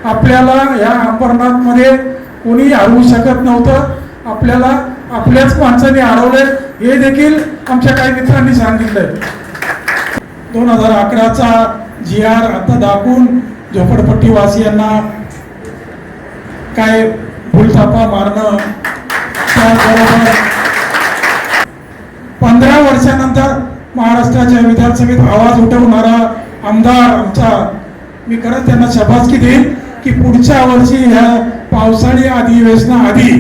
आपल्याला या अंबरनाथमध्ये कोणी हरवू शकत नव्हतं. आपल्याला आपल्याच माणसाने हरवले हे देखील आमच्या काही मित्रांनी सांगितलंय. 2011चा GR आता दाखवून झोपडपट्टीवासियांना काय भूलथापा मारणं, त्याचबरोबर 15 वर्षानंतर महाराष्ट्राच्या विधानसभेत आवाज उठवणारा आमदार आमचा, मी खरंच त्यांना शाबासकी देईन की पुढच्या वर्षी ह्या पावसाळी अधिवेशनाआधी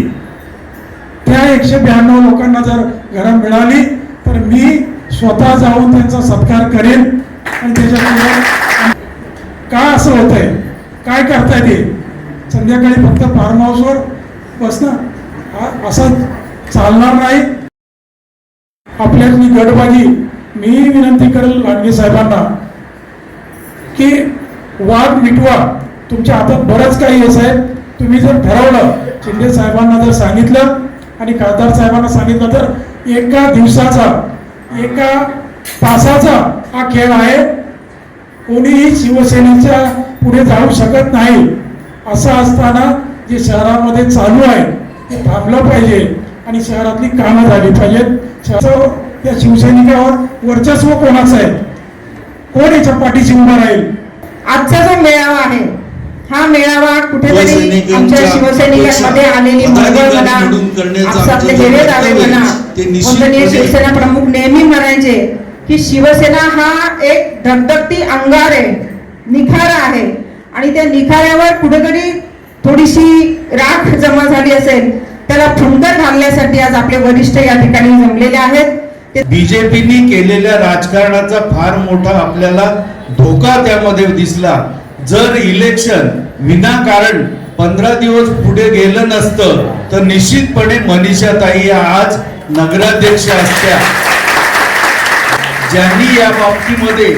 त्या 192 लोकांना जर घरं मिळाली तर मी स्वतः जाऊन त्यांचा सत्कार करेन. आणि त्याच्यामुळे का असं होतंय, काय करताय ते संध्याकाळी फक्त फार्म हाऊसवर बसणं असं चालणार नाही. आपल्यातली गडबाजी, मी विनंती करेल लांडगे साहेबांना की वाद मिटवा. तुमच्या हातात बरंच काही आहे साहेब. तुम्ही जर ठरवलं, शिंदे साहेबांना जर सांगितलं आणि खासदार साहेबांना सांगितलं तर एका दिवसाचा, एका तासाचा हा खेळ आहे. कोणीही शिवसेनेच्या पुढे जाऊ शकत नाही. असं असताना जे शहरामध्ये चालू आहे ते थांबलं पाहिजे आणि शहरातली कामं झाली पाहिजेत. त्या शिवसैनिकावर वर्चस्व कोणाचं आहे, कोण याच्या पाठीशी उभा राहील. आजचा जो मेळावा आहे हा मेळावा कुठेतरी आमच्या शिवसैनिकांमध्ये आलेली मळवळ म्हणा, आपले गेले दावे म्हणा, वंदनीय शिवसेना प्रमुख नेहमी म्हणायचे की शिवसेना हा एक धगधगती अंगार आहे, निखारा आहे आणि त्या निखाऱ्यावर कुठेतरी थोडीशी राख जमा झाली असेल त्याला फुंकर घालण्यासाठी आज आपले वरिष्ठ या ठिकाणी जमलेले आहेत. बीजेपीने केलेल्या राजकारणाचा फार मोठा आपल्याला धोका त्यामध्ये दिसला. जर इलेक्शन विनाकारण 15 दिवस पुढे गेलं नसतं तर निश्चितपणे मनीषाताई आज नगराध्यक्ष असत्या. ज्यांनी या बाबतीमध्ये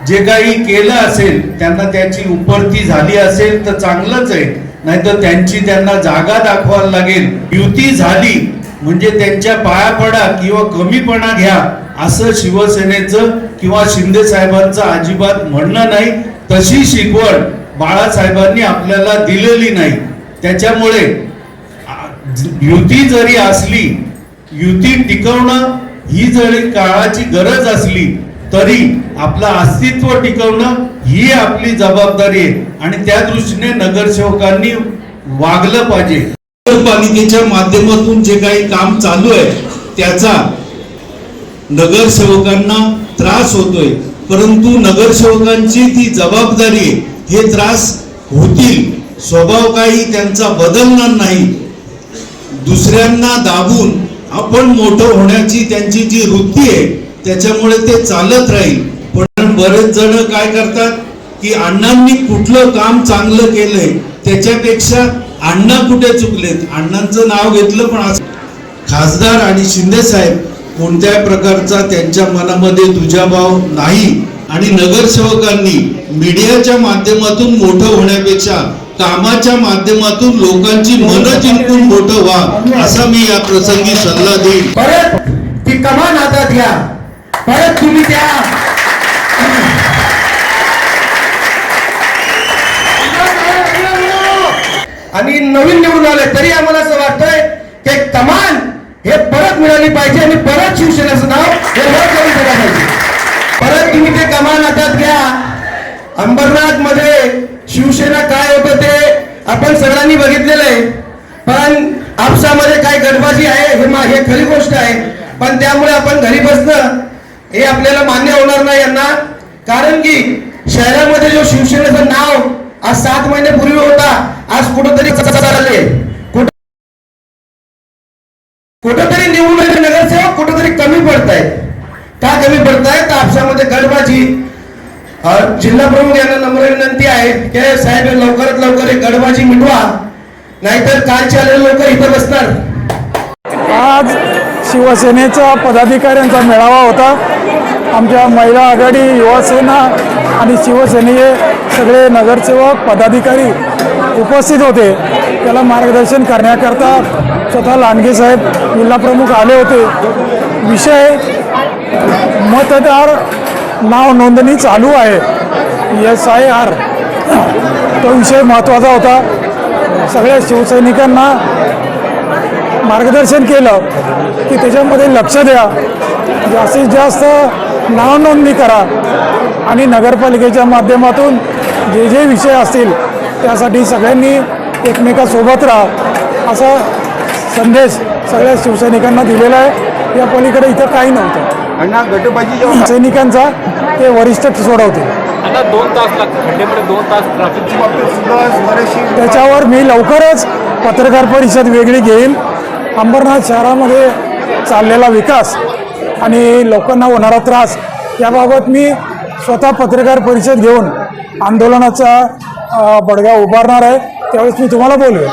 जे काही केलं असेल त्यांना त्याची उपरती झाली असेल तर चांगलंच आहे, नाहीतर त्यांना जागा दाखवायला लागेल. युती झाली म्हणजे त्यांच्या पाया पडा किंवा कमीपणा घ्या असं शिवसेनेचं किंवा शिंदे साहेबांचं अजिबात म्हणणं नाही. तशी शिकवण बाळासाहेबांनी आपल्याला दिलेली नाही. त्याच्यामुळे युती जरी असली, युती टिकवणं ही जरी काळाची गरज असली तरी आपलं अस्तित्व टिकवणं ही आपली जबाबदारी आहे आणि त्या दृष्टीने नगरसेवकांनी वागलं पाहिजे. नगरपालिकेच्या माध्यमातून जे काही काम चालू आहे त्याचा नगरसेवकांना त्रास होतोय, परंतु नगरसेवकांची ती जबाबदारी आहे. हे त्रास होतील, स्वभाव काही त्यांचा बदलणार नाही. दुसऱ्यांना दाबून आपण मोठं होण्याची त्यांची जी वृत्ती आहे त्याच्यामुळे ते चालत राहील. पण बरेच जण काय करतात की अण्णांनी कुठलं काम चांगलं केलंय त्याच्यापेक्षा अण्णा कुठे चुकलेत, अण्णांचं नाव घेतलं. पण खासदार आणि शिंदे साहेब कोणत्याही प्रकारचा त्यांच्या मनामध्ये दुजाभाव नाही आणि नगरसेवकांनी मीडियाच्या माध्यमातून मोठं होण्यापेक्षा कामाच्या माध्यमातून लोकांची मनं जिंकून मोठं व्हा असा मी या प्रसंगी सल्ला देईन. परत ती कमान हातात घ्या, परत तुम्ही त्या आणि नवीन निवडून आले तरी आम्हाला असं वाटतंय की कमान हे परत मिळाली पाहिजे आणि परत शिवसेनेचं नाव हे पाहिजे. परत तुम्ही ते कमान हातात घ्या. अंबरनाथ मध्ये शिवसेना काय होतं ते आपण सगळ्यांनी बघितलेलं आहे. पण आपसामध्ये काय गडबाजी आहे हे खरी गोष्ट आहे. पण त्यामुळे आपण घरी बसणं हे आपल्याला मान्य होणार नाही यांना. कारण की शहरामध्ये जो शिवसेनेचं नाव आज 7 महिन्यापूर्वी होता, आज कुठंतरी कुठंतरी निवडून नगरसेवक कुठंतरी कमी पडतायत. का कमी पडतायत? आपसामध्ये गडबाजी. जिल्हा प्रमुख यांना नम्र विनंती आहे की साहेब लवकरात लवकर गडबाजी मिटवा, नाहीतर कालचे आलेले लोक इथं बसणार. आज शिवसेनेचा पदाधिकाऱ्यांचा मेळावा होता. आमच्या महिला आघाडी, युवासेना आणि शिवसेनेचे सगळे नगरसेवक पदाधिकारी उपस्थित होते. त्याला मार्गदर्शन करण्याकरता स्वतः लांडगे साहेब जिल्हा प्रमुख आले होते. विषय मतदार नाव नोंदणी चालू आहे, SIR. तो विषय महत्त्वाचा होता. सगळ्या शिवसैनिकांना मार्गदर्शन केलं की त्याच्यामध्ये लक्ष द्या, जास्तीत जास्त नावनोंदणी करा आणि नगरपालिकेच्या माध्यमातून जे जे विषय असतील त्यासाठी सगळ्यांनी एकमेकासोबत राहा असा संदेश सगळ्या शिवसैनिकांना दिलेला आहे. या पलीकडे इथं काही नव्हतं. अण्णा गटबाजी जेव्हा सैनिकांचा ते वरिष्ठ सोडवतील. आता 2 तास लागतात खड्ड्यामध्ये, 2 तास ट्रॅफिकची बाबतीत सुद्धा बरेचशी त्याच्यावर मी लवकरच पत्रकार परिषद वेगळी घेईन. अंबरनाथ शहरामध्ये चाललेला विकास आणि लोकांना होणारा त्रास याबाबत मी स्वतः पत्रकार परिषद घेऊन आंदोलनाचा बडगा उभारणार आहे. त्यावेळेस मी तुम्हाला बोलवेन.